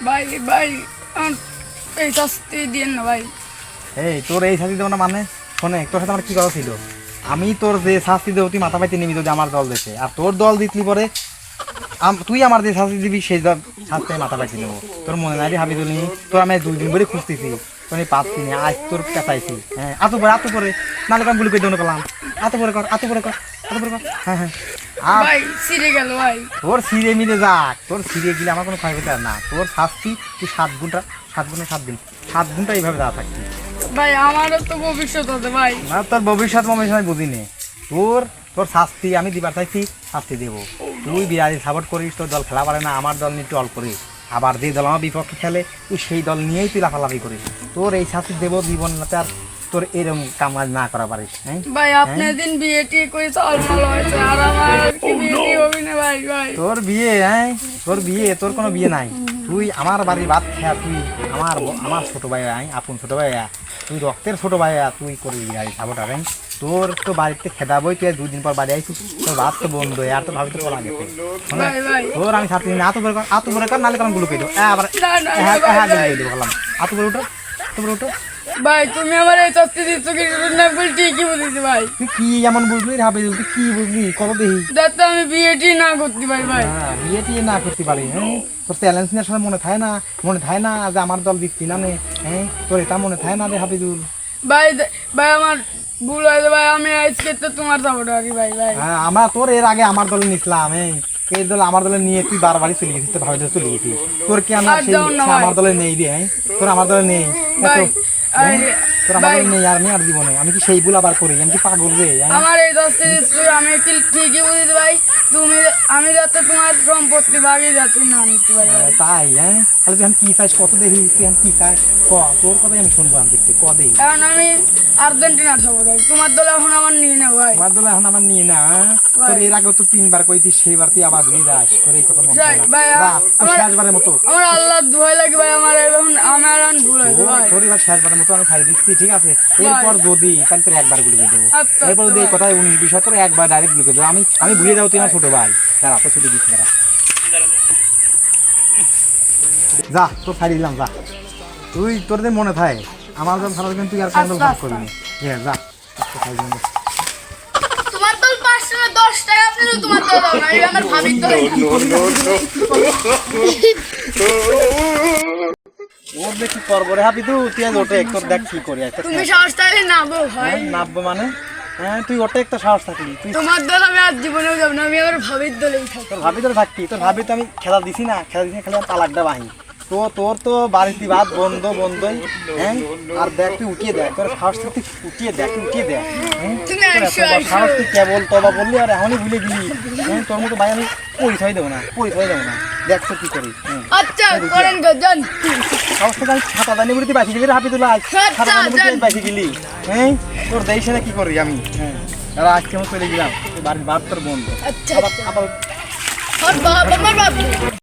ভাই ভাই এই শাস্তি দিয়েন না ভাই। এই তোর এই শাস্তি দেবো না মানে শোনে, তোর সাথে আমার কি কথা ছিল? আমি তোর যে শাস্তি দেবো তুই মাথা পাইতে নিবি যদি আমার দল দেখে, আর তোর দল জিতলি পরে তুই আমার যে শাস্তি দিবি সেই শাস্তি আমি মাথা পাইতে নেবো। তোর মনে নাই রে হাবিদুল, তোর আমি 2 দিন ধরে খুঁজতেছি, তোর আমি পাচ্ছি না, আজ তোর পেঁচাইছি। হ্যাঁ আতো পরে নাহলে আমি গুলি করে দেবো করলাম। আতো পরে কর। হ্যাঁ হ্যাঁ ভাই সিরে গেল ভাই। তোর সিরে মিলে যাক, তোর সিরে গেলে আমার কোনো ক্ষয়ক্ষতি আর না। তোর শাস্তি তুই 7 ঘন্টা 7 দিন 7 ঘন্টা এইভাবে দাঁড়া থাকবি। ভাই আমারও তো ভবিষ্যৎ আছে ভাই। না তোর ভবিষ্যৎ আমি বুঝিনি। তোর শাস্তি আমি দিবার চাইছি, শাস্তি দেবো। তুই বিরাজি সাপোর্ট করিস, তোর দল খেলা পারে না, আমার দল নিয়ে টল করিস, আবার যে দল আমার বিপক্ষে খেলে তুই সেই দল নিয়েই তুই লাফালাফি করিস। তোর এই শাস্তি দেবো জীবন না তার তোর এরকম কাজ না করা পারিস। হ্যাঁ ভাই আপনার দিন বিয়ে টিয়ে করে চলমাল হয়েছে, আর আমার কি বিয়ে হবে না ভাই। ভাই তোর বিয়ে, হ্যাঁ তোর বিয়ে, তোর কোনো বিয়ে নাই। তুই আমার বাড়ির ভাত খেয়া, তুই আমার ছোট ভাই, আপন ছোট ভাই, তুই রক্তের ছোট ভাই, তুই করবি বিরাজি সাপোর্ট। আর তোর তো বাড়িতে খেদাবই, তুই 2 দিন পর বাড়ি আইছিস, তোর ভাত তো বন্ধ, আর তো ভাবি তোর লাগে তোর আমি ছাত্রী না আতো বলে কর নালে কারণ গুলো পেয়ে দেবো আবার বললাম আতো বলে উঠো, উঠো। ভাই তুমি আমার এই তত্ত্ব দিচ্ছ কি না বল ঠিকই বুঝেছি ভাই। তুই কি এমন বুঝলি রে হাবিদুল, তুই কি বুঝলি কত দেখি যাতে আমি বিয়েটি না করতে পারি ভাই। বিয়েটি না করতে পারি। হ্যাঁ তোর চ্যালেঞ্জ নেওয়ার সময় মনে থাকে না যে আমার দল দিচ্ছি না নে। হ্যাঁ তোর এটা মনে থাকে না রে হাবিদুল। ভাই ভাই আমার ভুল হয়েছে ভাই, আমি আজকে তো তোমার সাপোর্টারই ভাই। ভাই আমার তোর এর আগে আমার দলে নিছিলাম, এই দল আমার দলে নিয়ে তুই বারবারই চলে গেছিস, তোর ভাবি চলে গেছিস। তোর কি আমার আমার দলে নেই রে? তোর আমার দলে নেই, তোর আমার দলে নেই, আর আমি আর জীবনে আমি কি সেই ভুল আবার করি? আমি কি পাগল রে? আমার এই আমি ঠিকই বুঝেছি ভাই, আমি যাতে তোমার সম্পত্তি ভাগে যাতে না নিতে পারি। তাই? হ্যাঁ তাহলে তুই আমি কি চাইস কত দেখি, তুই আমি কি চাইস ক, তোর কথাই আমি শুনবো, আমি দেখতে ক দেখি। এখন আমি আর্জেন্টিনার সাপোর্টার, তোমার দলে এখন আমার নিয়ে না ভাই। তোমার দলে এখন আমার নিয়ে না? তোর এর আগে তো 3 বার কইতিস, সেইবার তুই আবার ভুলে যাস। তোর এই কথা মনে হয় না শেষবারের মতো। আমার আল্লাহ দোহাই লাগে ভাই, আমার এখন ভুল হয়েছে ভাই। তোর এবার শেষবারের মতো আমি খাই দিচ্ছি, ঠিক আছে? এরপর যদি তাহলে তোর একবার গুলি দিয়ে দেবো। এরপর যদি এই কথায় 19-20 তোর একবার ডাইরেক্ট গুলি করে দেবো। আমি ভুলে যাবো তুই আমার ছোট ভাই। তারা তো ছুটি দিচ্ছি তারা, যা তোর ছাড়ি দিলাম, যা তুই তোর যে মনে থাকে আমার যখন সারা দিন তুই আর কোনো ভাগ করবি। হ্যাঁ যা তোমার দল 510 টাকা, আপনি তোমার দল না, আমার ভাবির দল। ওর দেখি করবো রে হাবি, তুই আজ ওঠে তোর দেখ কি করি। তুমি সাহস থাকলে নামবো ভাই। নামবো মানে? হ্যাঁ তুই ওটা একটা সাহস থাকলি, তুই তোমার দল আমি আর জীবনেও যাব না, আমি আমার ভাবির দলেই থাকবো। তোর ভাবি তোর থাকতি, তোর ভাবি তো আমি খেলা দিছি না, খালি তালাকটা বাহি। তো তোর তো বাড়িতে ভাত বন্ধই। হ্যাঁ আর দেখ তুই উঠিয়ে দেখ, তোর সাহস তুই উঠিয়ে দেখ, সাহস তুই কেবল তবা বললি আর এখনই ভুলে গেলি। হ্যাঁ তোর মতো ভাই আমি পরিচয় দেবো না, দেখ তো কি করি। আচ্ছা করেন গো জান, সাহস থেকে আমি ছাতা দানি বুড়িতে বাঁচি গেলি রে হাবি, তুলা ছাতা দানি বুড়িতে বাঁচি গেলি। হ্যাঁ তোর দেশে না কি করি আমি। হ্যাঁ আর আজকে আমি চলে গেলাম, বাড়ির ভাত তোর বন্ধ। আচ্ছা আবার আমার বাবা